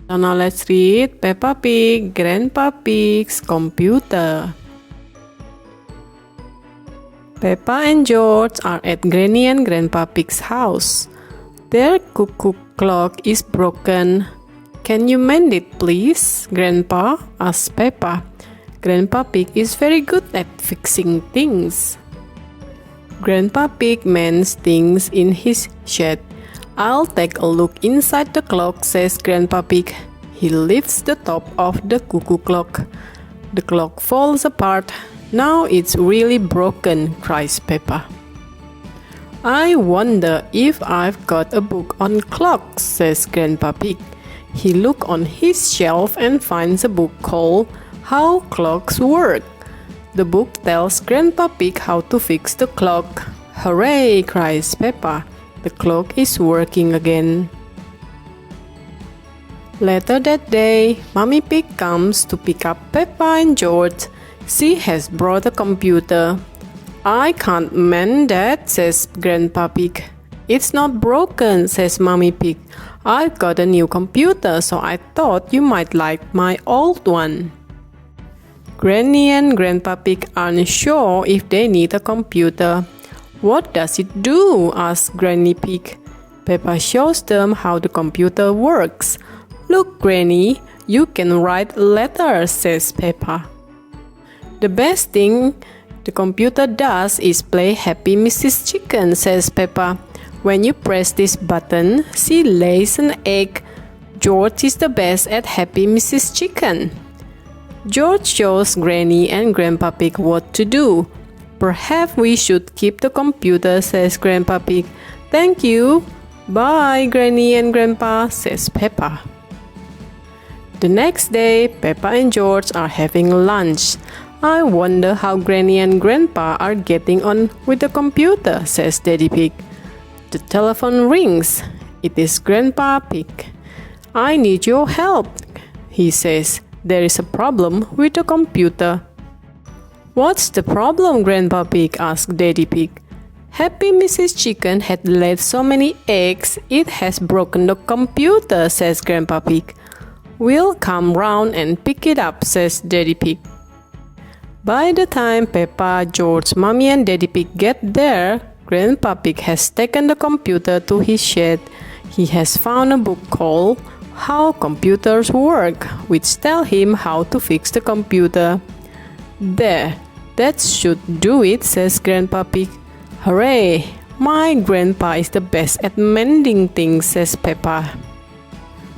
So now let's read Peppa Pig, Grandpa Pig's computer. Peppa and George are at Granny and Grandpa Pig's house. Their cuckoo clock is broken. Can you mend it, please, Grandpa? asked Peppa. Grandpa Pig is very good at fixing things. Grandpa Pig mends things in his shed. I'll take a look inside the clock, says Grandpa Pig. He lifts the top of the cuckoo clock. The clock falls apart. Now it's really broken, cries Peppa. I wonder if I've got a book on clocks, says Grandpa Pig. He looks on his shelf and finds a book called How Clocks Work. The book tells Grandpa Pig how to fix the clock. Hooray, cries Peppa. The clock is working again. Later that day, Mommy Pig comes to pick up Peppa and George. She has brought a computer. I can't mend that, says Grandpa Pig. It's not broken, says Mommy Pig. I've got a new computer, so I thought you might like my old one. Granny and Grandpa Pig aren't sure if they need a computer. What does it do? asks Granny Pig. Peppa shows them how the computer works. Look, Granny, you can write letters, says Peppa. The best thing the computer does is play Happy Mrs. Chicken, says Peppa. When you press this button, she lays an egg. George is the best at Happy Mrs. Chicken. George shows Granny and Grandpa Pig what to do. Perhaps we should keep the computer, says Grandpa Pig. Thank you. Bye, Granny and Grandpa, says Peppa. The next day, Peppa and George are having lunch. I wonder how Granny and Grandpa are getting on with the computer, says Daddy Pig. The telephone rings. It is Grandpa Pig. I need your help, he says. There is a problem with the computer. What's the problem, Grandpa Pig? asked Daddy Pig. Happy Mrs. Chicken had laid so many eggs, it has broken the computer, says Grandpa Pig. We'll come round and pick it up, says Daddy Pig. By the time Peppa, George, Mommy and Daddy Pig get there, Grandpa Pig has taken the computer to his shed. He has found a book called How Computers Work, which tells him how to fix the computer. There, that should do it, says Grandpa Pig. Hooray! My grandpa is the best at mending things, says Peppa.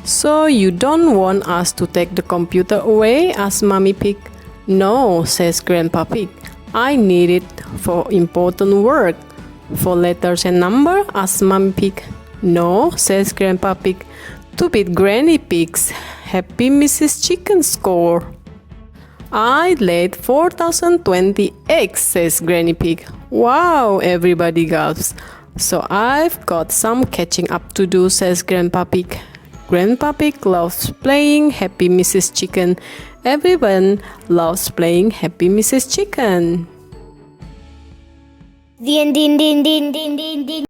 So you don't want us to take the computer away? asks Mommy Pig. No, says Grandpa Pig. I need it for important work. For letters and numbers? asks Mommy Pig. No, says Grandpa Pig. To beat Granny Pig's Happy Mrs. Chicken score. I laid 4,020 eggs, says Granny Pig. Wow, everybody gasps. So I've got some catching up to do, says Grandpa Pig. Grandpa Pig loves playing Happy Mrs. Chicken. Everyone loves playing Happy Mrs. Chicken. The end.